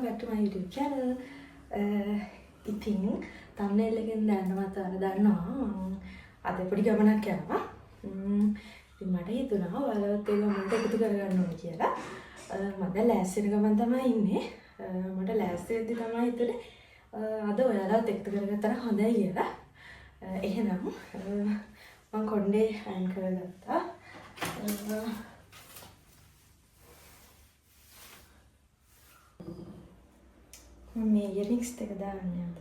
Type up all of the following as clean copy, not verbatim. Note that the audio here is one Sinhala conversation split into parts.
back to my YouTube channel. ඉතින් thumbnail එකෙන් දැනනවත් අර දන්නවා අද පොඩි ගමනක් යනවා. ඉතින් මට හිතුණා ඔයාලත් ඒ ගමනට එකතු කරගන්න ඕනේ කියලා. මම දැන් ලෑස්ති වෙන ගමන් තමයි ඉන්නේ. මට ලෑස්ති වෙද්දි තමයි හිතුනේ අද ඔයාලත් එකතු කරගත්තා නම් හොඳයි කියලා. එහෙනම් මම කොණ්ඩේ අයින් කරගත්තා. මේ ඉයරින්ග්ස් ටික දාන්නේ අද.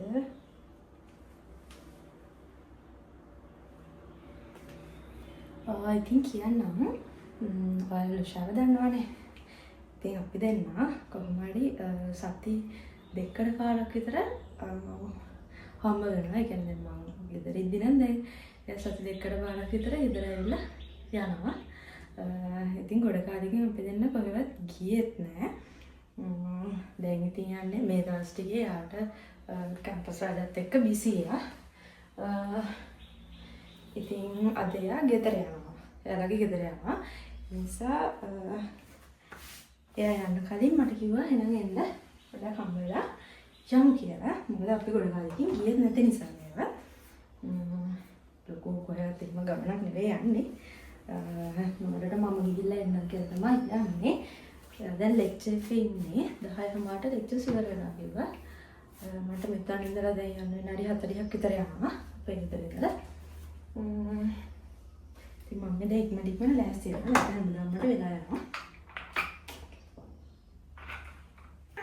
ඉතින් කියන්නම් ඔයාලා ශාව දන්නවනේ. ඉතින් අපි දෙන්න කොහොම හරි සති දෙකකට කාලක් විතර හම්බ වෙනවා. ඒ කියන්නේ මම ගෙදර ඉඳි නම් දැන් සති දෙකකට කාලක් විතර ගෙදර ඇවිල්ලා යනවා. ඉතින් ගොඩ කාලෙකින් අපි දෙන්න කොහෙවත් ගියෙත් නැහැ. දැන් ඉතින් යන්නේ මේ දවස් ටිකේ යාට කැම්පස් වැඩත් එක්ක බිසියා. ඉතින් අද යා ගෙදර යනවා. එයාලගේ ගෙදර යනවා. ඒ නිසා එයා යන්න කලින් මට කිව්වා එහෙනම් එන්න පොඩ්ඩක් හම්බ වෙලා යමු කියලා. මොකද අපි ගොඩ කාලෙකින් ගියෙත් නැති නිසා නේද? ලොකු කොහෙවත් එහෙම ගමනක් නෙවෙයි යන්නේ. මොකටද මම ගිහිල්ලා එන්න කියලා තමයි යන්නේ. දැන් ලෙක්චර් එකේ ඉන්නේ 10:00ට ලෙක්චර් ඉවර වෙනවා කිව්වා. මට මෙතන ඉඳලා දැන් යන්න විනාඩි 40ක් විතර යනවා අපේ ගෙදර ඉඳලා. ඉතින් මම දැන් ඉක්මනට ලෑස්ති වෙනවා. දැන් මට වෙලා යනවා.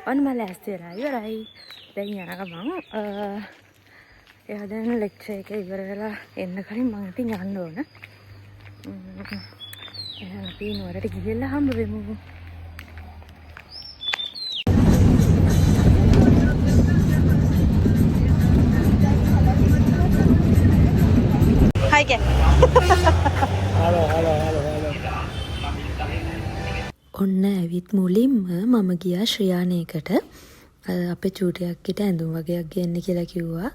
ඔන්න මම ලෑස්ති වෙලා ඉවරයි. දැන් යන ගමන් එයා දැන් ලෙක්චර් එක ඉවර වෙලා එන්න කලින් මම ඉතින් යන්න ඕන. එහෙනම් අපි නුවරට ගිහිල්ලා හම්බ වෙමු. ඔන්න ඇවිත් මුලින්ම මම ගියා ශ්‍රියානේකට අපේ චූටියක්ට ඇඳුම් වගේක් ගන්න කියලා කිව්වා.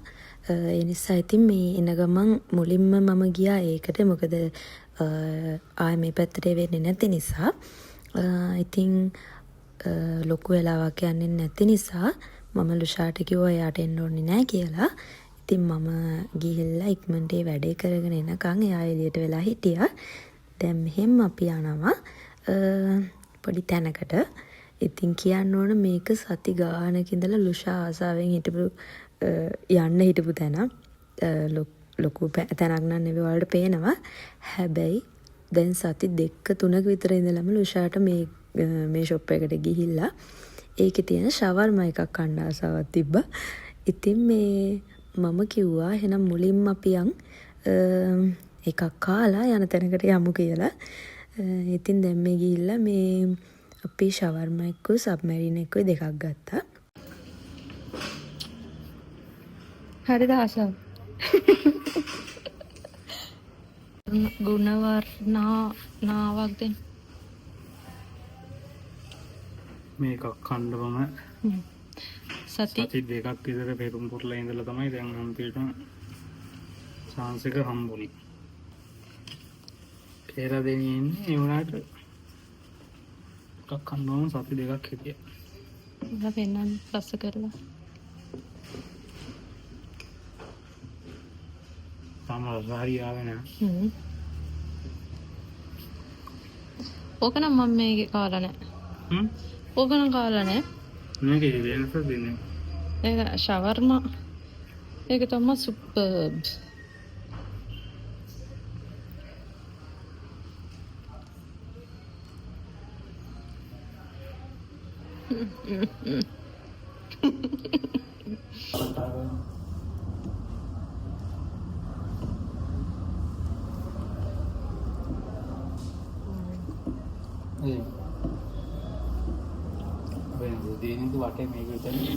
ඒ නිසා ඉතින් මේ එන ගමන් මුලින්ම මම ගියා ඒකට. මොකද ආයේ මේ පැත්තට වෙන්නේ නැති නිසා. ඉතින් ලොකු වෙලාවක් යන්නේ නැති නිසා මම ලුෂාට කිව්වා එයාට එන්න ඕනේ නැහැ කියලා. ඉතින් මම ගිහිල්ලා ඉක්මනට ඒ වැඩේ කරගෙන එනකන් එයා එළියට වෙලා හිටියා. දැන් මෙහෙම අපි යනවා පොඩි තැනකට. ඉතින් කියන්න ඕන මේක සති ගානක ඉඳලා ලුෂා ආසාවෙන් යන්න හිටපු තැන. ලොකු තැනක් නම් නෙවෙයි වලට පේනවා. හැබැයි දැන් සති 2-3ක විතර ඉඳලම ලුෂාට මේ ෂොප් එකට ගිහිල්ලා ඒකේ තියෙන ෂවර්මා එකක් කන්න ආසාවක් තිබ්බා. ඉතින් මම කිව්වා එහෙනම් මුලින්ම අපි එකක් කාලා යන තැනකට යමු කියලා. ඉතින් දැන් මේ ගිහිල්ලා මේ අපි ෂවර්මා එක්ක සබ්මැරින් එක්ක දෙකක් ගත්තා. හරිද ආශා? ගුණවර්ණාවක් දෙන්න. මේකක් කණ්ඩවම සති දෙකක් විතර පෙරම්පුරලා ඉඳලා තමයි දැන් හම්පිට chance එක හම්බුනේ. ඒලා දෙන්නේ ඉන්නේ ඒ වුණාට එකක් කන්නවම සති දෙකක් හිටියා. ඉතින් වෙනනම් පස්ස කරලා. සාමාන්‍යයෙන් ආවේ නෑ. ඕක නම් මම මේකේ කාලා නෑ. ඕක නම් කාලා නෑ. මේකේ වෙනස දෙන්නේ. ඒක ෂවර්මා. ඒක තමයි සුපර්බ්.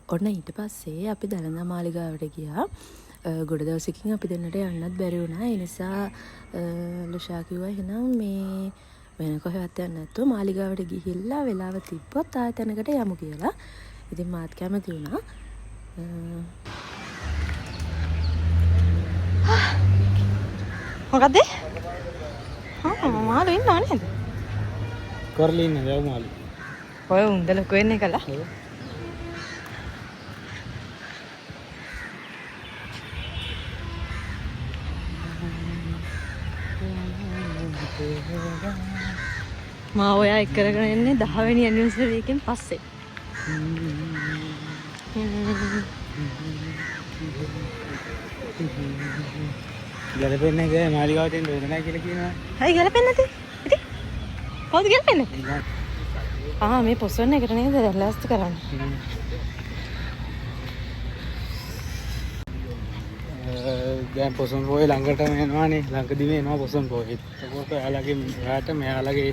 ඔන්න ඊට පස්සේ අපි දළදා මාලිගාවට ගියා. ගොඩ දවසකින් අපි දෙන්නට යන්නත් බැරි වුණා. ඒ නිසා ලුෂා කිව්වා එහෙනම් මේ වෙන කොහෙවත් යන්න නැතුව මාලිගාවට ගිහිල්ලා වෙලාව තිබ්බොත් ආයෙ තැනකට යමු කියලා. ඉතින් මාත් කැමති වුණා. මොකද? මාළු ඉන්නව නේද? කරලා ඉන්නේ දැන් මාළු. ඔය උන්ද ලොකු වෙන්නේ කළා. මා ඔයා එක් කරගෙන එන්නේ 10 වෙනි ඇනිවර්සරි එකෙන් පස්සේ. ගැලපෙන්නේ නැහැ මාලිගාවට එන්න වෙන නැහැ කියලා කියනවා. හයි ගැලපෙන්නේ නැති. ඉතින් කවුද ගැලපෙන්නේ? මේ පොසොන් එකට නේද ලෑස්ති කරන්නේ. දැන් පොසොන් පොයේ ළඟටම එනවානේ. ළඟදිම එනවා පොසොන් පොයේ. ඒකෝට ඔයාලගේ මෙයාට මෙයාලගේ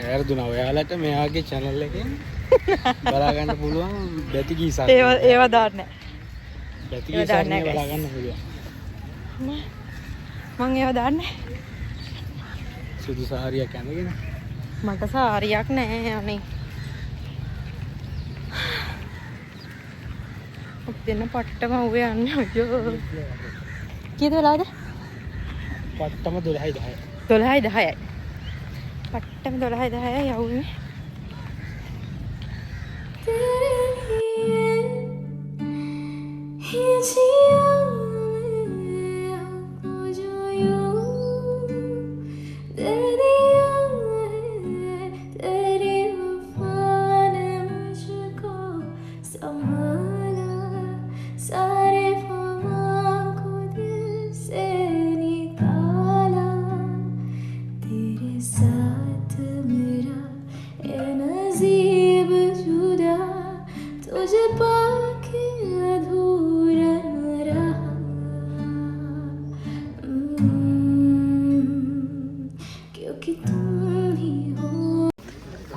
ඇරදුනා. ඔයාලට මෙයාගේ channel එකෙන් බලා ගන්න පුළුවන් බැති කීසක්. ඒව දාන්නේ නැහැ. බැති කීසක් බලා ගන්න පුළුවන්. මං ඒව දාන්නේ. සුදු සාරියක් ඇඳගෙන. මට සාරියක් නැහැ අනේ. දෙන්න පට්ටම උවේ යන්නේ අයියෝ. කීයද වෙලාවද? පට්ටම 12යි 10යි. 12යි 10යි. පට්ටම 12යි 10යි යවුනේ.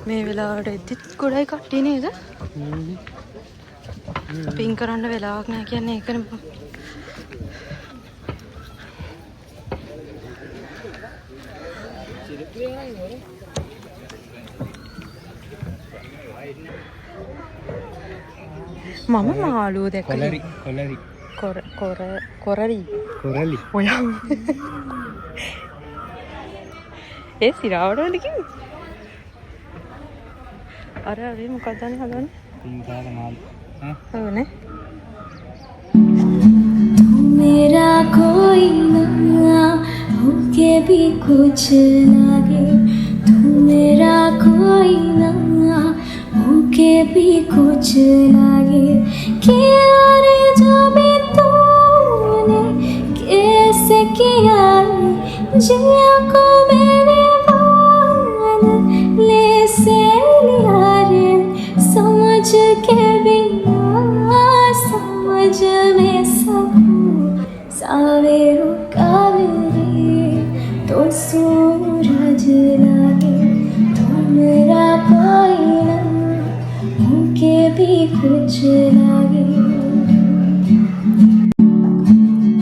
මේ වෙලාවට එද්දිත් ගොඩයි කට්ටිය නේද? පින් කරන්න වෙලාවක් නැහැ කියන්නේ ඒකනේ. මම මාළුව දැක්කා. කොරලි. ඔයා. ඒ සිරාවට වල කිව්වේ. अरे මොකක්ද හදන්නේ? පින්කාර මාළු. ඕනේ. मेरा कोई ना होके भी कुछ लगे तू मेरा कोई ना होके भी कुछ लगे कि अरे जो भी तूने कैसे किया जिया को मेरे बाल ले से लिया रे समझ के बिना समझ में सब सावेरो कावेरी तो सूरज लागे तुम मेरा कोई ना होके भी कुछ लागे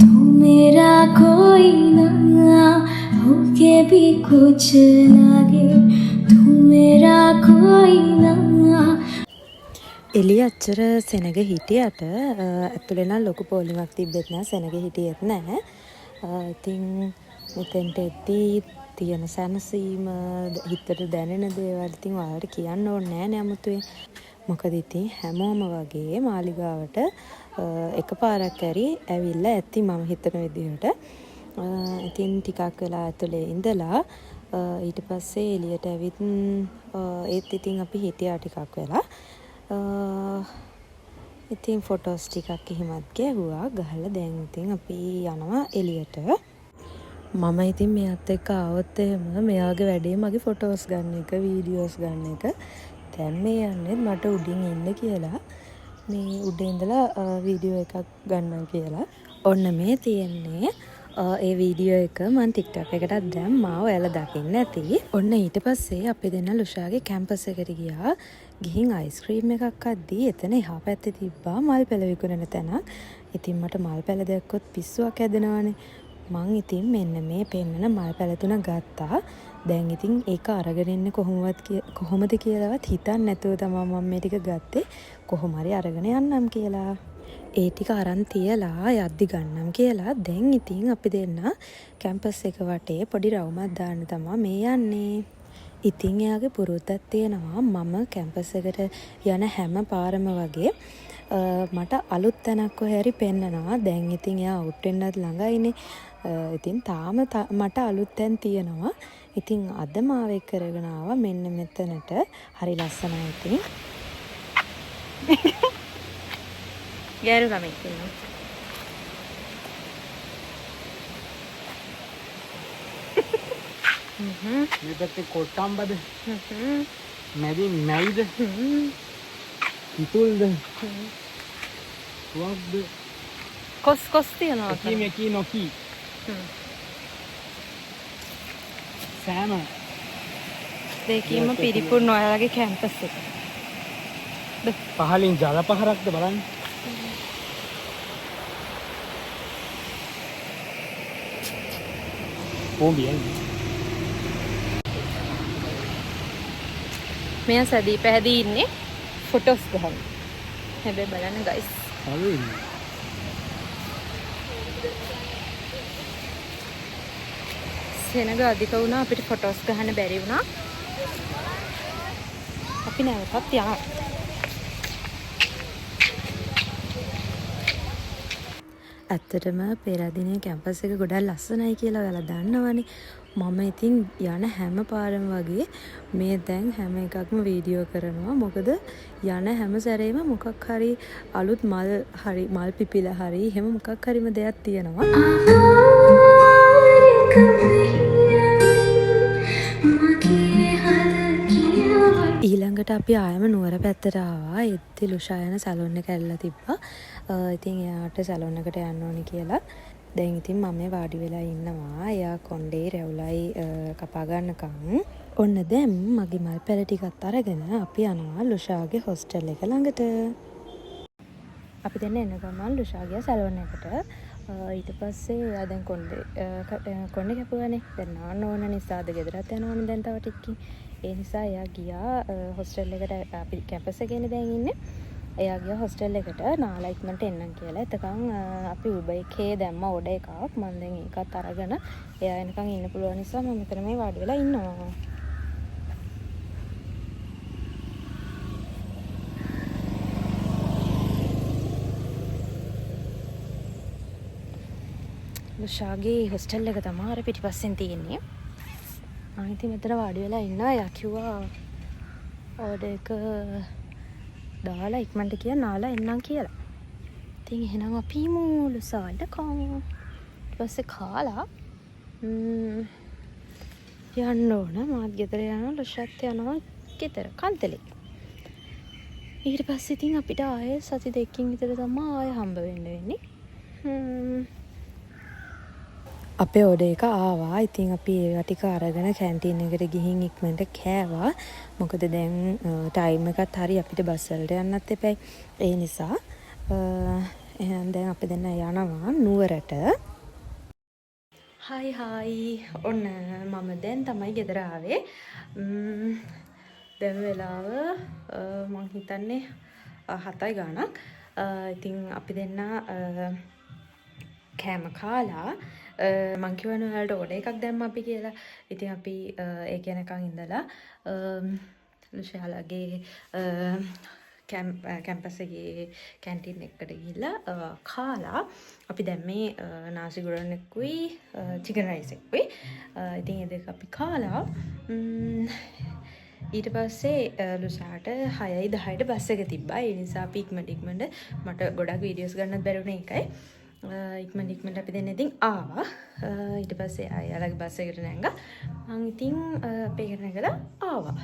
तुम मेरा कोई ना होके भी कुछ लागे तुम मेरा कोई ना එළිය අච්චර සෙනග හිටියට ඇතුලේ නම් ලොකු පොලිමක් තිබ්බෙත් නෑ සෙනග හිටියෙත් නෑ. ඉතින් මෙතෙන්ට එද්දී තියෙන සැනසීම හිතට දැනෙන දේවල් ඉතින් ඔයාලට කියන්න ඕනේ නෑ නේ අමුතුවෙන්. මොකද ඉතින් හැමෝම වගේ මාලිගාවට එකපාරක් හරි ඇවිල්ලා ඇති මම හිතන විදිහට. ඉතින් ටිකක් වෙලා ඇතුලේ ඉඳලා ඊට පස්සේ එළියට ඇවිත් ඒත් ඉතින් අපි හිටියා ටිකක් වෙලා. ඉතින් ෆොටෝස් ටිකක් එහෙමත් ගැහුවා ගහලා දැන් ඉතින් අපි යනවා එළියට. මම ඉතින් මෙයාත් එක්ක ආවොත් එහෙම මෙයාගේ වැඩේ මගේ ෆොටෝස් ගන්න එක වීඩියෝස් ගන්න එක. දැන් මේ යන්නේ මට උඩින් ඉන්න කියලා මේ උඩ ඉඳලා වීඩියෝ එකක් ගන්නවා කියලා. ඔන්න මේ තියෙන්නේ ඒ වීඩියෝ එක මම TikTok එකටත් දැම්මා. ඔයාලා දකින්න ඇති. ඔන්න ඊට පස්සේ අපි දෙන්න ලුෂාගේ කැම්පස් එකට ගියා. ගිහින් අයිස්ක්‍රීම් එකක් අද්දී එතන එහා පැත්තේ තිබ්බා මල් පැල විකුණන තැනක්. ඉතින් මට මල් පැල දැක්කොත් පිස්සුවක් හැදෙනවානේ. මං ඉතින් මෙන්න මේ පෙන්නන මල් පැල තුන ගත්තා. දැන් ඉතින් ඒක අරගෙන ඉන්නේ කොහොමද කියලාවත් හිතන්නේ නැතුව තමයි මම මේ ටික ගත්තේ. කොහොම හරි අරගෙන යන්නම් කියලා. ඒ ටික අරන් තියලා යද්දි ගන්නම් කියලා. දැන් ඉතින් අපි දෙන්න කැම්පස් එක වටේ පොඩි රවුමක් දාන්න තමයි මේ යන්නේ. ඉතින් එයාගේ පුරුද්දක් තියෙනවා මම කැම්පස් එකට යන හැම පාරම වගේ මට අලුත් තැනක් කොහේ හරි පෙන්නනවා. දැන් ඉතින් එයා අවුට් වෙන්නත් ළඟයිනේ. ඉතින් තාම මට අලුත් තැන් තියෙනවා. ඉතින් අද මාව එක් කරගෙන ආවා මෙන්න මෙතනට. හරි ලස්සනයි ඉතින්. ගෑනු ළමෙක් ඉන්නවා. මේ පැත්තේ කොට්ටම්බද මැදින් මැයිද ඉතුල්ද වක්ද කොස් තියනවා. කී මෙකී නොකී සෑම දෙකීම පිරිපුන් ඔයාලගේ කැම්පස් එක. පහලින් ජල පහරක්ද බලන්න. පොඹියන්නේ මෙයා සැදී පැහැදී ඉන්නේ ෆොටෝස් ගහන්න. හැබැයි බලන්න ගයිස්. හරි ඉන්නේ. සෙනග අධික වුණා අපිට ෆොටෝස් ගහන්න බැරි වුණා. අපි නැවතත් යනවා. ඇත්තටම පෙරදිනේ කැම්පස් එක ගොඩක් ලස්සනයි කියලා ඔයාලා දන්නවනේ. මම ඉතින් යන හැම පාරම වගේ මේ දැන් හැම එකක්ම වීඩියෝ කරනවා. මොකද යන හැම සැරේම මොකක් හරි අලුත් මල් පිපිලා හරි එහෙම මොකක් හරිම දෙයක් තියෙනවා. ඊළඟට අපි ආයම නුවර පැත්තට ආවා. එද්දි ලුෂා යන සැලොන් එක ඇල්ලලා තිබ්බා. ඉතින් එයාට සැලොන් එකට යන්න ඕනේ කියලා. දැන් ඉතින් මම මේ වාඩි වෙලා ඉන්නවා. එයා කොණ්ඩේ රැවුලයි කපා ගන්නකම්. ඔන්න දැන් මගේ මල් පැල ටිකත් අරගෙන අපි යනවා ලුෂාගේ හොස්ටල් එක ළඟට. අපි දැන් එන ගමන් ලුෂාගේ සැලොන් එකට. ඊට පස්සේ එයා දැන් කොණ්ඩේ කැපුවානේ. දැන් නාන්න ඕන නිසාද ගෙදරත් යනවානේ දැන් තව ටිකකින්. ඒ නිසා එයා ගියා හොස්ටල් එකට. අපි කැම්පස් එකේනේ දැන් ඉන්නේ. එයා ගියා හොස්ටල් එකට නාලා ඉක්මනට එන්නම් කියලා. එතකන් අපි උබර් එකේ දැම්ම ඕඩර් එකක්. මම දැන් ඒකත් අරගෙන එයා එනකන් ඉන්න පුළුවන් නිසා මම මෙතන මේ වාඩි වෙලා ඉන්නවා. ලුෂාගේ හොස්ටල් එක තමයි අර පිටිපස්සෙන් තියෙන්නේ. මම ඉතින් මෙතන වාඩි වෙලා ඉන්නවා. එයා කිව්වා ඕඩර් එක දාලා ඉක්මනට කියලා නාලා එන්නම් කියලා. ඉතින් එහෙනම් අපි මූලු සාඩ කමු. ඊට පස්සේ කාලා යන්න ඕන. මාත් ගෙදර යනවා. ලුෂාත් යනවා ගෙදර කන්තලේ. ඊට පස්සේ ඉතින් අපිට ආයේ සති දෙකකින් විතර තමයි ආයේ හම්බ වෙන්න වෙන්නේ. අපේ ඕඩර් එක ආවා. ඉතින් අපි ඒවා ටික අරගෙන කැන්ටීන් එකට ගිහින් ඉක්මනට කෑවා. මොකද දැන් ටයිම් එකත් හරි අපිට බස් වලට යන්නත් එපයි. ඒ නිසා එහෙනම් දැන් අපි දෙන්න යනවා නුවරට. හායි ඔන්න මම දැන් තමයි ගෙදර ආවේ. දැන් වෙලාව මං හිතන්නේ 7යි ගාණක්. ඉතින් අපි දෙන්න කෑම කාලා මං කිව්වනේ ඔයාලට ඕඩර් එකක් දැම්ම අපි කියලා. ඉතින් අපි ඒ කියනකන් ඉඳලා ලුෂාලගේ කැම්පස් එකේ කැන්ටීන් එකකට ගිහිල්ලා කාලා අපි දැන් මේ නාසි ගොරන් එක්කුයි චිකන් රයිස් එක්කුයි. ඉතින් ඒ දෙක අපි කාලා ඊට පස්සේ ලුෂාට 6යි 10ට බස් එක තිබ්බා. ඒ නිසා අපි ඉක්මනට මට ගොඩක් වීඩියෝස් ගන්නත් බැරුණේ ඒකයි. ඉක්මනට අපි දෙන්න ඉතින් ආවා. ඊට පස්සේ අයලාගේ බස් එකට නැංගා. මං ඉතින් අපේ එකට නැගලා ආවා.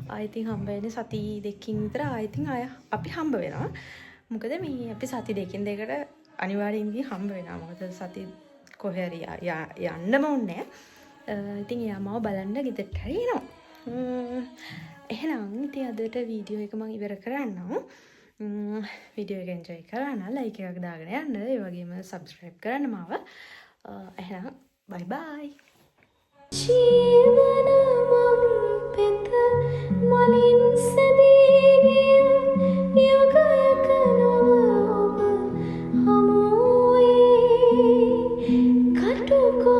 ආයෙ ඉතින් හම්බ වෙන්නේ සති දෙකකින් විතර ආයෙ ඉතින් අපි හම්බ වෙනවා. මොකද මේ අපි සති දෙකකින් දෙකට අනිවාර්යෙන් ඉතින් හම්බ වෙනවා. මොකද සති කොහේ හරි යන්නම ඕනේ. ඉතින් එයා මාව බලන්න ගෙදරට හරි එනවා. එහෙනම් ඉතින් අදට වීඩියෝ එක මම ඉවර කරන්නම්. වීඩියෝ එක එන්ජොයි කරන්න ලයික් එකක් දාගෙන යන්න. ඒ වගේම සබ්ස්ක්‍රයිබ් කරන්න මාව. එහෙනම් බයි බයි. ජීවන මං පෙත මලින් සැදීගේ යකයක නොව ඔබ හමුවේ කටුකො